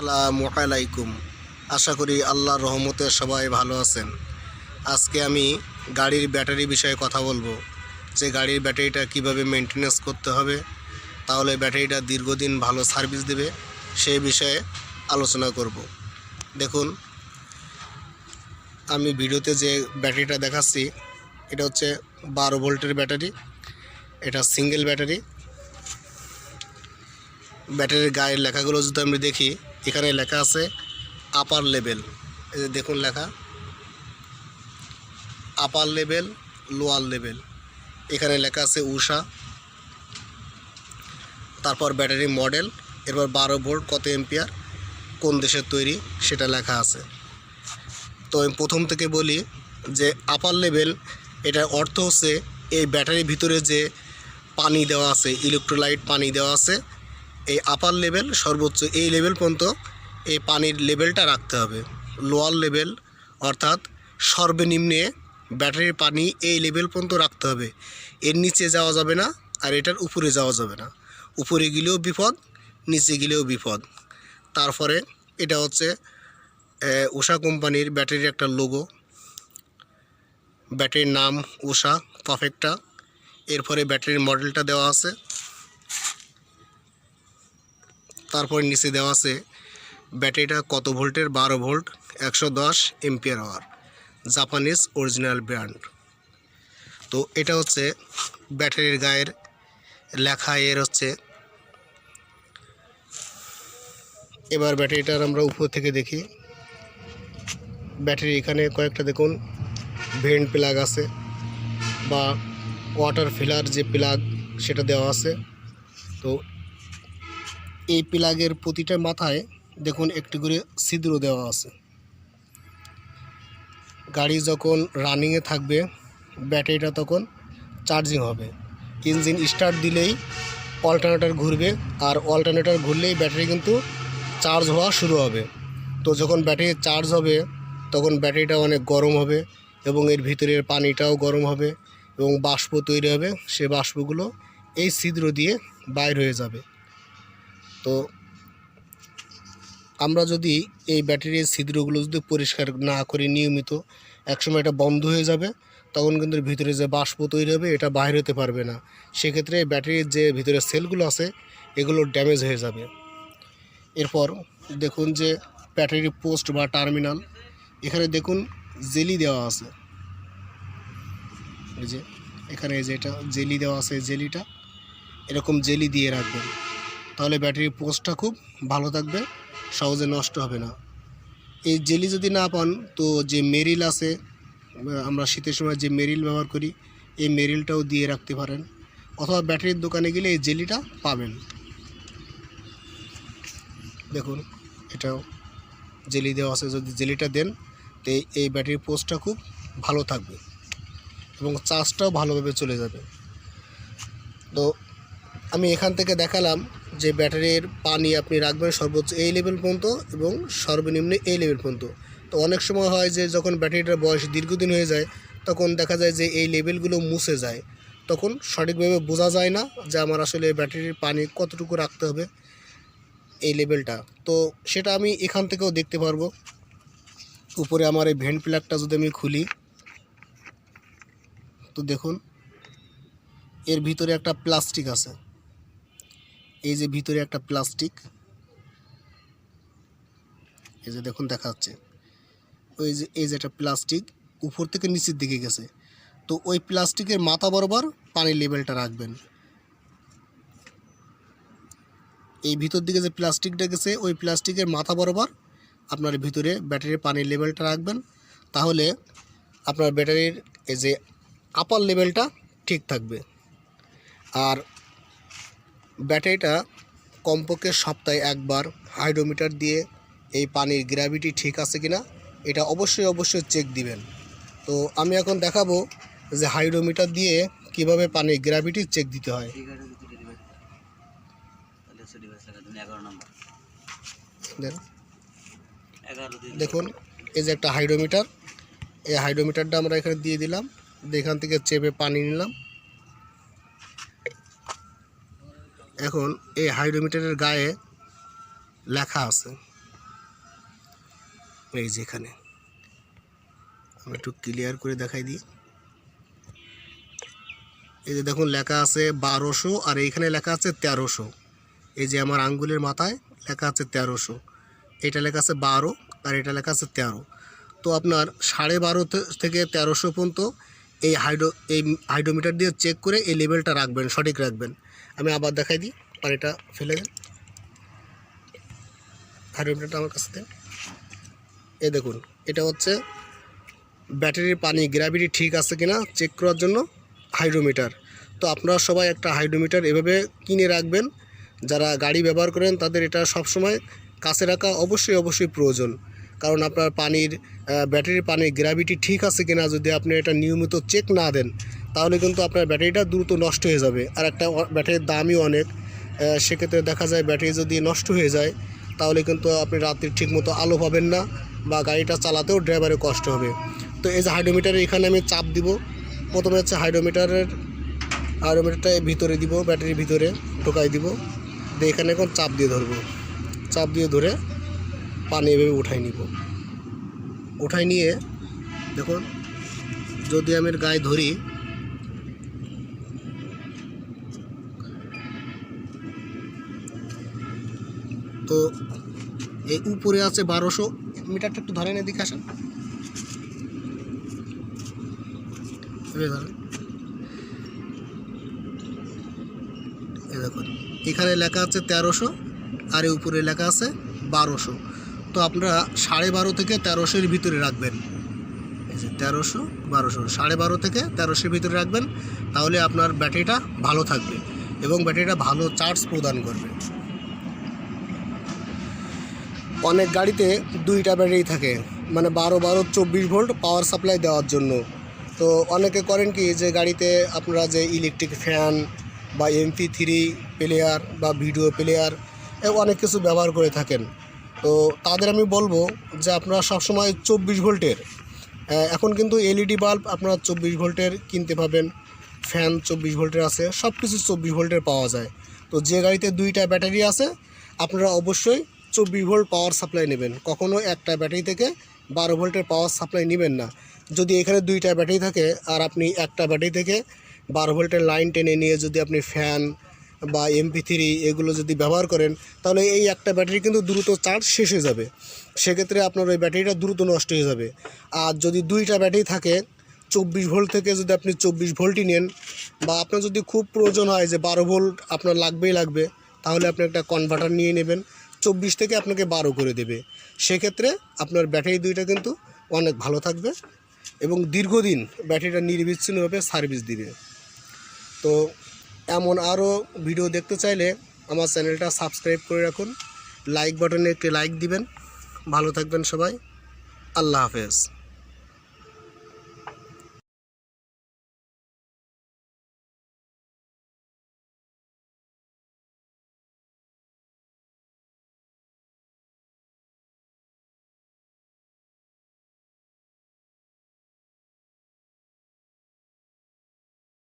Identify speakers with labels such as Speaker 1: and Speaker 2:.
Speaker 1: আসসালামু আলাইকুম। আশা করি আল্লাহর রহমতে সবাই ভালো আছেন। আজকে আমি গাড়ির ব্যাটারি বিষয়ে কথা বলবো, যে গাড়ির ব্যাটারিটা কিভাবে মেনটেনেন্স করতে হবে, তাহলে ব্যাটারিটা দীর্ঘদিন ভালো সার্ভিস দেবে, সেই বিষয়ে আলোচনা করব। দেখুন, আমি ভিডিওতে যে ব্যাটারিটা দেখাচ্ছি এটা হচ্ছে 12 ভোল্টের ব্যাটারি। এটা সিঙ্গেল ব্যাটারি। ব্যাটারির গায়ের লেখাগুলো যদি আমি দেখি, এখানে লেখা আছে আপার লেভেল। এই যে দেখুন লেখা আপার লেভেল, লোয়ার লেভেল। এখানে লেখা আছে উষা, তারপর ব্যাটারি মডেল, এরপর 12 ভোল্ট কত এম্পিয়ার, কোন দেশের তৈরি সেটা লেখা আছে। তো আমি প্রথম থেকে বলি যে আপার লেভেল, এটার অর্থ হচ্ছে এই ব্যাটারির ভিতরে যে পানি দেওয়া আছে, ইলেকট্রোলাইট পানি দেওয়া আছে, এই আপার লেভেল সর্বোচ্চ এই লেভেল পর্যন্ত এই পানির লেভেলটা রাখতে হবে। লোয়ার লেভেল অর্থাৎ সর্বনিম্নে ব্যাটারির পানি এই লেভেল পর্যন্ত রাখতে হবে, এর নিচে যাওয়া যাবে না, আর এটার উপরে যাওয়া যাবে না। উপরে গেলেও বিপদ, নিচে গেলেও বিপদ। তারপরে এটা হচ্ছে উষা কোম্পানির ব্যাটারির একটা লোগো, ব্যাটারির নাম উষা পারফেক্টা। এরপরে ব্যাটারির মডেলটা দেওয়া আছে, তারপর নিচে দেওয়া আছে ব্যাটারিটা কত ভোল্টের, 12 volt 110 ampere hour, Japanese original brand. তো এটা হচ্ছে ব্যাটারির গায়ের লেখা। এর হচ্ছে এবার ব্যাটারিটার আমরা উপর থেকে দেখি। ব্যাটারি এখানে কয়েকটা দেখুন ভেন্ট প্লাগ আছে, বা ওয়াটার ফিলার যে প্লাগ সেটা দেওয়া আছে। তো এই প্লাগের প্রতিটা মাথায় দেখুন একটি করে ছিদ্র দেওয়া আছে। গাড়ি যখন রানিংয়ে থাকবে ব্যাটারিটা তখন চার্জিং হবে। ইঞ্জিন স্টার্ট দিলেই অল্টারনেটর ঘুরবে, আর অল্টারনেটর ঘুরলেই ব্যাটারি কিন্তু চার্জ হওয়া শুরু হবে। তো যখন ব্যাটারি চার্জ হবে তখন ব্যাটারিটা অনেক গরম হবে, এবং এর ভিতরের পানিটাও গরম হবে, এবং বাষ্প তৈরি হবে। সে বাষ্পগুলো এই ছিদ্র দিয়ে বাইর হয়ে যাবে। তো আমরা যদি এই ব্যাটারির ছিদ্রগুলো যদি পরিষ্কার না করি নিয়মিত, একসময় এটা বন্ধ হয়ে যাবে, তখন কিন্তু ভিতরে যে বাষ্প তৈরি হবে এটা বাইর হতে পারবে না। সেক্ষেত্রে ব্যাটারির যে ভিতরে সেলগুলো আছে এগুলো ড্যামেজ হয়ে যাবে। এরপর দেখুন যে ব্যাটারির পোস্ট বা টার্মিনাল, এখানে দেখুন জেলি দেওয়া আছে। এই যে এখানে এই যে এটা জেলি দেওয়া আছে, জেলিটা এরকম জেলি দিয়ে রাখবেন, তাহলে ব্যাটারির পোস্টটা খুব ভালো থাকবে, সহজে নষ্ট হবে না। এই জেলি যদি না পান তো যে মেরিল আছে, আমরা শীতের সময় যে মেরিল ব্যবহার করি, এই মেরিলটাও দিয়ে রাখতে পারেন, অথবা ব্যাটারির দোকানে গেলে এই জেলিটা পাবেন। দেখুন এটাও জেলি দেওয়া আছে, যদি জেলিটা দেন তো এই ব্যাটারির পোস্টটা খুব ভালো থাকবে এবং চার্জটাও ভালোভাবে চলে যাবে। তো আমি এখান থেকে দেখালাম যে ব্যাটারির পানি আপনি রাখবেন সর্বোচ্চ এই লেভেল পর্যন্ত এবং সর্বনিম্ন এই লেভেল পর্যন্ত। তো অনেক সময় হয় যে যখন ব্যাটারিটার বয়স দীর্ঘদিন হয়ে যায় তখন দেখা যায় যে এই লেভেলগুলো মুছে যায়, তখন সঠিকভাবে বোঝা যায় না যে আমার আসলে ব্যাটারির পানি কতটুকু রাখতে হবে এই লেভেলটা। তো সেটা আমি এখান থেকেও দেখতে পারবো। উপরে আমার এই ভেন্ট প্লাগটা যদি আমি খুলি, তো দেখুন এর ভিতরে একটা প্লাস্টিক আছে। এই যে ভিতরে একটা প্লাস্টিক, এই যে দেখুন দেখা যাচ্ছে, এই যে একটা প্লাস্টিক উপর থেকে নিচের দিকে গেছে। তো ওই প্লাস্টিকের মাথা বরাবর পানির লেভেলটা রাখবেন। এই ভিতর দিকে যে প্লাস্টিকটা গেছে ওই প্লাস্টিকের মাথা বরাবর আপনার ভিতরে ব্যাটারির পানির লেভেলটা রাখবেন, তাহলে আপনার ব্যাটারির এই যে আপার লেভেলটা ঠিক থাকবে। আর ব্যাটারিটা কমপক্ষে সপ্তাহে একবার হাইড্রোমিটার দিয়ে এই পানির গ্র্যাভিটি ঠিক আছে কিনা এটা অবশ্যই চেক দিবেন। তো আমি এখন দেখাবো যে হাইড্রোমিটার দিয়ে কিভাবে পানির গ্র্যাভিটি চেক দিতে হয়। দেখুন এই যে একটা হাইড্রোমিটার, এই হাইড্রোমিটারটা আমরা এখানে দিয়ে দিলাম, এখান থেকে চেপে পানি নিলাম। এখন এই হাইড্রোমিটারের গায়ে লেখা আছে এই যে এখানে আমি একটু ক্লিয়ার করে দেখাই দিই। এই যে দেখুন লেখা আছে 1200 আর এইখানে লেখা আছে 1300। এই যে আমার আঙ্গুলের মাথায় লেখা আছে 1300, এটা লেখা আছে 12 আর এটা লেখা আছে 13। তো আপনার 12.5 থেকে 1300 পর্যন্ত এই হাইড্রোমিটার দিয়ে চেক করে এই লেভেলটা রাখবেন, সঠিক রাখবেন। আমি আবার দেখাই দিই, পানিটা ফেলে দেন, হাইড্রোমিটারটা আমার কাছে দেন। এই দেখুন এটা হচ্ছে ব্যাটারির পানি গ্র্যাভিটি ঠিক আছে কিনা চেক করার জন্য হাইড্রোমিটার। তো আপনারা সবাই একটা হাইড্রোমিটার এভাবে কিনে রাখবেন। যারা গাড়ি ব্যবহার করেন তাদের এটা সবসময় কাছে রাখা অবশ্যই প্রয়োজন। কারণ আপনার ব্যাটারির পানির গ্র্যাভিটি ঠিক আছে কিনা যদি আপনি এটা নিয়মিত চেক না দেন তাহলে কিন্তু আপনার ব্যাটারিটা দ্রুত নষ্ট হয়ে যাবে। আর একটা ব্যাটারির দামই অনেক, সেক্ষেত্রে দেখা যায় ব্যাটারি যদি নষ্ট হয়ে যায় তাহলে কিন্তু আপনি রাত্রি ঠিকমতো আলো পাবেন না বা গাড়িটা চালাতেও ড্রাইভারের কষ্ট হবে। তো এই যে হাইড্রোমিটারে এখানে আমি চাপ দিব। প্রথমে হচ্ছে হাইড্রোমিটারটা ভিতরে দিব, ব্যাটারির ভিতরে ঢোকাই দিব, দিয়ে এখানে এখন চাপ দিয়ে ধরবো। চাপ দিয়ে ধরে পানি এভাবে উঠাই নিব। উঠাই নিয়ে দেখুন যদি আমি গায়ে ধরি তো এই উপরে আছে 1200। মিটারটা একটু ধরেন, এদিকে আসেন, ধরেন। এই দেখুন এখানে লেখা আছে 1300 আর এই উপরে লেখা আছে 1200। তো আপনারা 12.5 থেকে 1300-এর ভিতরে রাখবেন। এই যে 1300 1200, 12.5 থেকে 1300-এর ভিতরে রাখবেন, তাহলে আপনার ব্যাটারিটা ভালো থাকবে এবং ব্যাটারিটা ভালো চার্জ প্রদান করবে। অনেক গাড়িতে 2টা ব্যাটারি থাকে, মানে 12 24 ভোল্ট পাওয়ার সাপ্লাই দেওয়ার জন্য। তো অনেকে করেন কি যে গাড়িতে আপনারা যে ইলেকট্রিক ফ্যান বা MP3 প্লেয়ার বা ভিডিও প্লেয়ার অনেক কিছু ব্যবহার করে থাকেন। তো তাদের আমি বলবো যে আপনারা সবসময় 24 ভোল্টের, এখন কিন্তু LED বাল্ব আপনারা 24 ভোল্টের কিনতে পাবেন, ফ্যান 24 ভোল্টের আছে, সব কিছু 24 ভোল্টের পাওয়া যায়। তো যে গাড়িতে 2টা ব্যাটারি আছে আপনারা অবশ্যই 24 ভোল্ট পাওয়ার সাপ্লাই নেবেন। কখনও একটা ব্যাটারি থেকে 12 ভোল্টের পাওয়ার সাপ্লাই নেবেন না। যদি এখানে 2টা ব্যাটারি থাকে আর আপনি একটা ব্যাটারি থেকে 12 ভোল্টের লাইন টেনে নিয়ে যদি আপনি ফ্যান বা MP3 এগুলো যদি ব্যবহার করেন তাহলে এই একটা ব্যাটারি কিন্তু দ্রুত চার্জ শেষ হয়ে যাবে, সেক্ষেত্রে আপনার ওই ব্যাটারিটা দ্রুত নষ্ট হয়ে যাবে। আর যদি 2টা ব্যাটারি থাকে 24 ভোল্ট থেকে যদি আপনি 24 ভোল্টই নেন বা আপনার যদি খুব প্রয়োজন হয় যে 12 ভোল্ট আপনার লাগবে তাহলে আপনি একটা কনভার্টার নিয়ে নেবেন, 24 থেকে আপনাকে 12 করে দেবে। সেক্ষেত্রে আপনার ব্যাটারি 2টা কিন্তু অনেক ভালো থাকবে এবং দীর্ঘদিন ব্যাটারিটা নির্বিচ্ছিন্নভাবে সার্ভিস দিবে। তো এমন আরও ভিডিও দেখতে চাইলে আমার চ্যানেলটা সাবস্ক্রাইব করে রাখুন, লাইক বাটনে একটি লাইক দিবেন। ভালো থাকবেন সবাই, আল্লাহ হাফেজ।